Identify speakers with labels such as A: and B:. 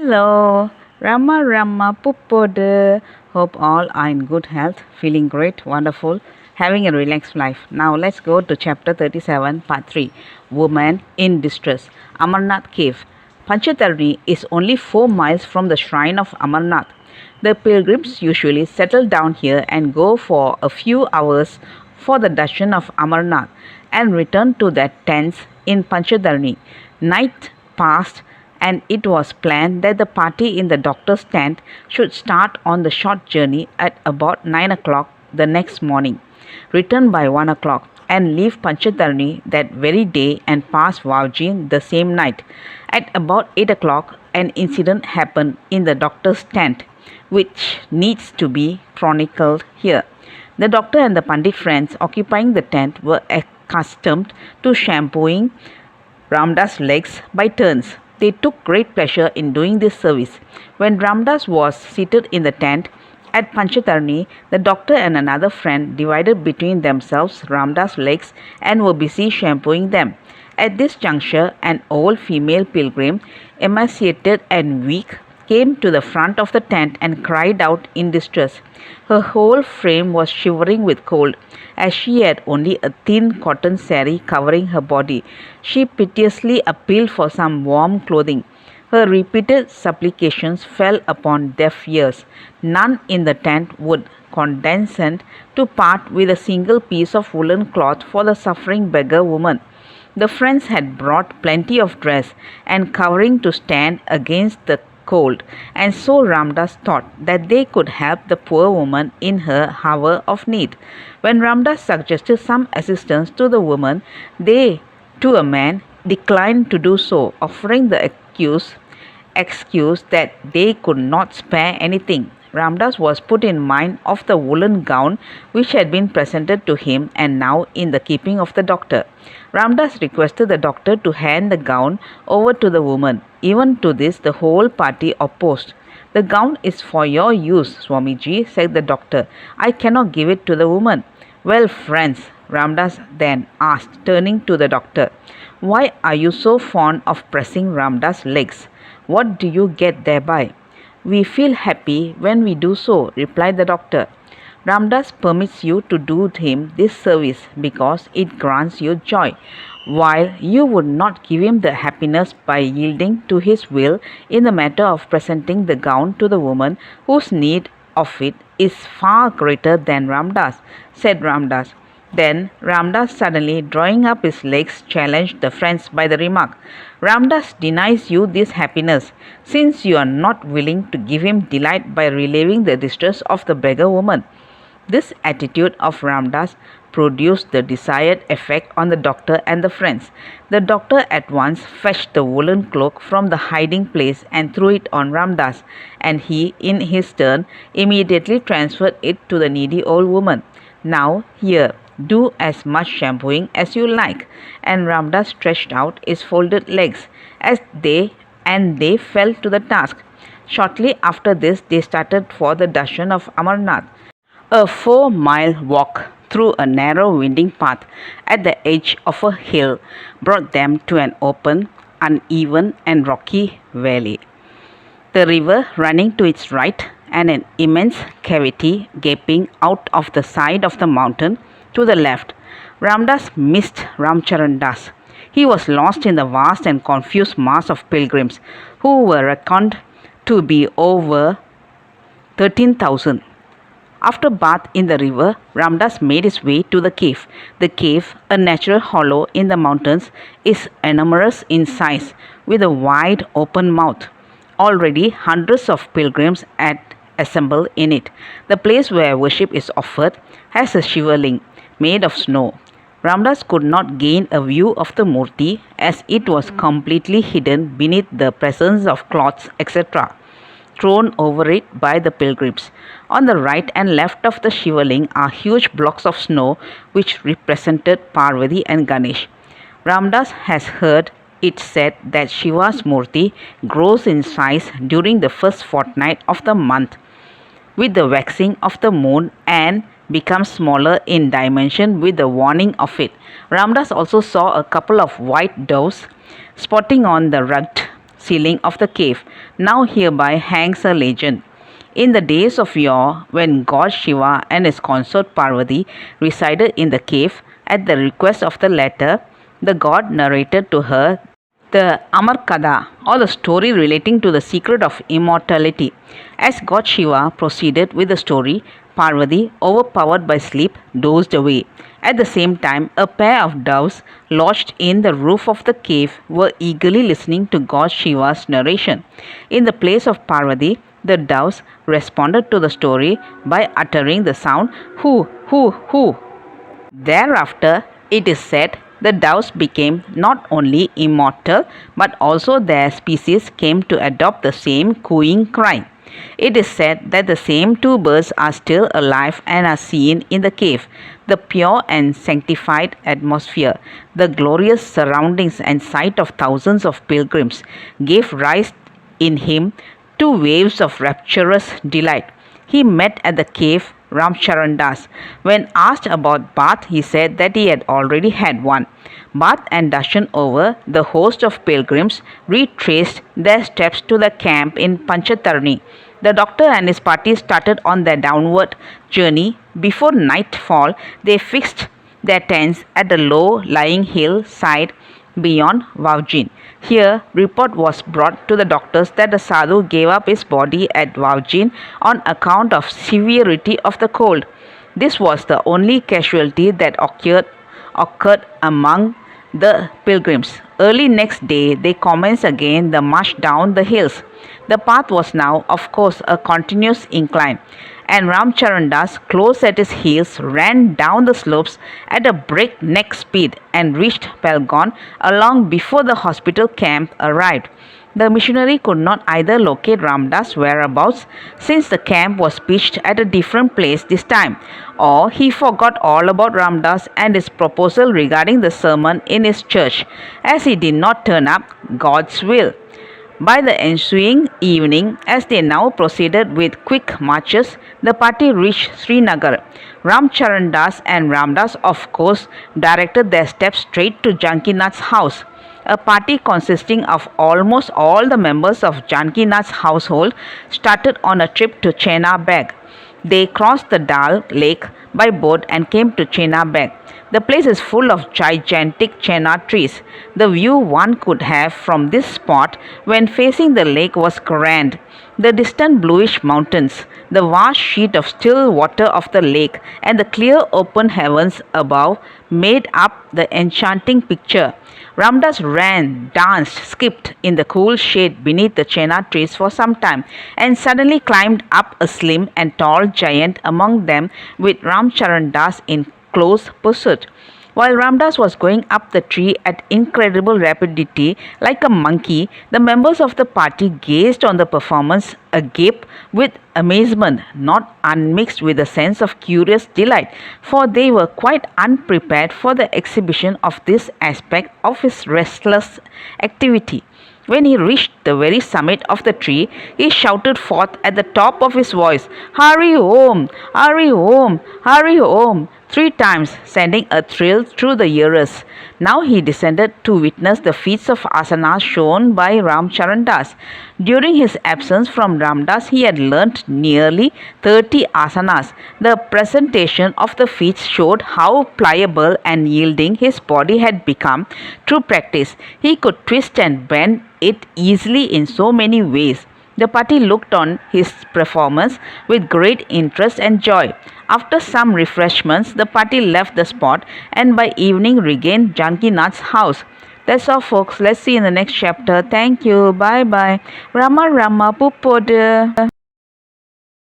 A: Hello, Rama Rama Puppodu. Hope all are in good health, feeling great, wonderful, having a relaxed life. Now let's go to chapter 37, part 3 Woman in Distress. Amarnath Cave. Panchatarni is only 4 miles from the shrine of Amarnath. The pilgrims usually settle down here and go for a few hours for the darshan of Amarnath and return to their tents in Panchatarni. Night passed and it was planned that the party in the doctor's tent should start on the short journey at about 9 o'clock the next morning, return by 1 o'clock, and leave Panchatarni that very day and pass Vavji the same night. At about 8 o'clock, an incident happened in the doctor's tent, which needs to be chronicled here. The doctor and the Pandit friends occupying the tent were accustomed to shampooing Ramdas' legs by turns. They took great pleasure in doing this service. When Ramdas was seated in the tent at Panchatarni, the doctor and another friend divided between themselves Ramdas' legs and were busy shampooing them. At this juncture, an old female pilgrim, emaciated and weak, came to the front of the tent and cried out in distress. Her whole frame was shivering with cold, as she had only a thin cotton saree covering her body. She piteously appealed for some warm clothing. Her repeated supplications fell upon deaf ears. None in the tent would condescend to part with a single piece of woolen cloth for the suffering beggar woman. The friends had brought plenty of dress and covering to stand against the cold, and so Ramdas thought that they could help the poor woman in her hour of need. When Ramdas suggested some assistance to the woman, they, to a man, declined to do so, offering the excuse that they could not spare anything. Ramdas was put in mind of the woolen gown which had been presented to him and now in the keeping of the doctor. Ramdas requested the doctor to hand the gown over to the woman. Even to this the whole party opposed. "The gown is for your use, Swamiji," said the doctor. "I cannot give it to the woman." "Well, friends," Ramdas then asked, turning to the doctor, "why are you so fond of pressing Ramdas' legs? What do you get thereby?" "We feel happy when we do so," replied the doctor. "Ramdas permits you to do him this service because it grants you joy, while you would not give him the happiness by yielding to his will in the matter of presenting the gown to the woman whose need of it is far greater than Ramdas," said Ramdas. Then Ramdas, suddenly drawing up his legs, challenged the friends by the remark, "Ramdas denies you this happiness, since you are not willing to give him delight by relieving the distress of the beggar woman." This attitude of Ramdas produced the desired effect on the doctor and the friends. The doctor at once fetched the woolen cloak from the hiding place and threw it on Ramdas, and he, in his turn, immediately transferred it to the needy old woman. "Now, here, do as much shampooing as you like," and Ramdas stretched out his folded legs and they fell to the task. Shortly after this, they started for the darshan of Amarnath. A 4-mile walk through a narrow winding path at the edge of a hill brought them to an open, uneven and rocky valley. The river running to its right and an immense cavity gaping out of the side of the mountain to the left. Ramdas missed Ramcharan Das. He was lost in the vast and confused mass of pilgrims, who were reckoned to be over 13,000. After bath in the river, Ramdas made his way to the cave. The cave, a natural hollow in the mountains, is enormous in size, with a wide open mouth. Already hundreds of pilgrims had assembled in it. The place where worship is offered has a shivaling made of snow. Ramdas could not gain a view of the murti as it was completely hidden beneath the presence of cloths, etc., thrown over it by the pilgrims. On the right and left of the shivaling are huge blocks of snow which represented Parvati and Ganesh. Ramdas has heard it said that Shiva's murti grows in size during the first fortnight of the month with the waxing of the moon and becomes smaller in dimension with the waning of it. Ramdas also saw a couple of white doves spotting on the rugged ceiling of the cave. now hereby hangs a legend. In the days of yore, when god Shiva and his consort Parvati resided in the cave, at the request of the latter, the god narrated to her the Amarkada, or the story relating to the secret of immortality. As god Shiva proceeded with the story, Parvati, overpowered by sleep, dozed away. At the same time, a pair of doves lodged in the roof of the cave were eagerly listening to god Shiva's narration. In the place of Parvati, the doves responded to the story by uttering the sound hoo, hoo, hoo. Thereafter, it is said, the doves became not only immortal but also their species came to adopt the same cooing cry. It is said that the same two birds are still alive and are seen in the cave. The pure and sanctified atmosphere, the glorious surroundings and sight of thousands of pilgrims gave rise in him to waves of rapturous delight. He met at the cave Ramcharan Das. When asked about bath, he said that he had already had one. Bath and darshan over, the host of pilgrims retraced their steps to the camp in Panchatarni. The doctor and his party started on their downward journey. Before nightfall, they fixed their tents at the low-lying hillside beyond Vaujin. Here, report was brought to the doctors that the sadhu gave up his body at Vaujin on account of severity of the cold. This was the only casualty that occurred among the pilgrims. Early next day, they commenced again the march down the hills. The path was now, of course, a continuous incline, and Ramcharan Das, close at his heels, ran down the slopes at a breakneck speed and reached Palgon long before the hospital camp arrived. The missionary could not either locate Ramdas' whereabouts, since the camp was pitched at a different place this time, or he forgot all about Ramdas and his proposal regarding the sermon in his church, as he did not turn up. God's will. By the ensuing evening, as they now proceeded with quick marches, the party reached Srinagar. Ramcharan Das and Ramdas, of course, directed their steps straight to Jankinath's house. A party consisting of almost all the members of Jankinath's household started on a trip to Chena Bag. They crossed the Dal lake by boat and came to Chena Bag. The place is full of gigantic chena trees. The view one could have from this spot when facing the lake was grand. The distant bluish mountains, the vast sheet of still water of the lake, and the clear open heavens above made up the enchanting picture. Ramdas ran, danced, skipped in the cool shade beneath the chena trees for some time, and suddenly climbed up a slim and tall giant among them with Ramcharan Das in close pursuit. While Ramdas was going up the tree at incredible rapidity like a monkey, the members of the party gazed on the performance agape with amazement, not unmixed with a sense of curious delight, for they were quite unprepared for the exhibition of this aspect of his restless activity. When he reached the very summit of the tree, he shouted forth at the top of his voice, "Hari Om! Hari Om! Hari Om!" 3 times, sending a thrill through the hearers. Now he descended to witness the feats of asanas shown by Ramcharan Das. During his absence from Ramdas, he had learnt nearly 30 asanas. The presentation of the feats showed how pliable and yielding his body had become through practice. He could twist and bend it easily in so many ways. The party looked on his performance with great interest and joy. After some refreshments, the party left the spot and by evening regained Jankinath's house. That's all, folks. Let's see in the next chapter. Thank you. Bye bye. Rama Rama Pupoda.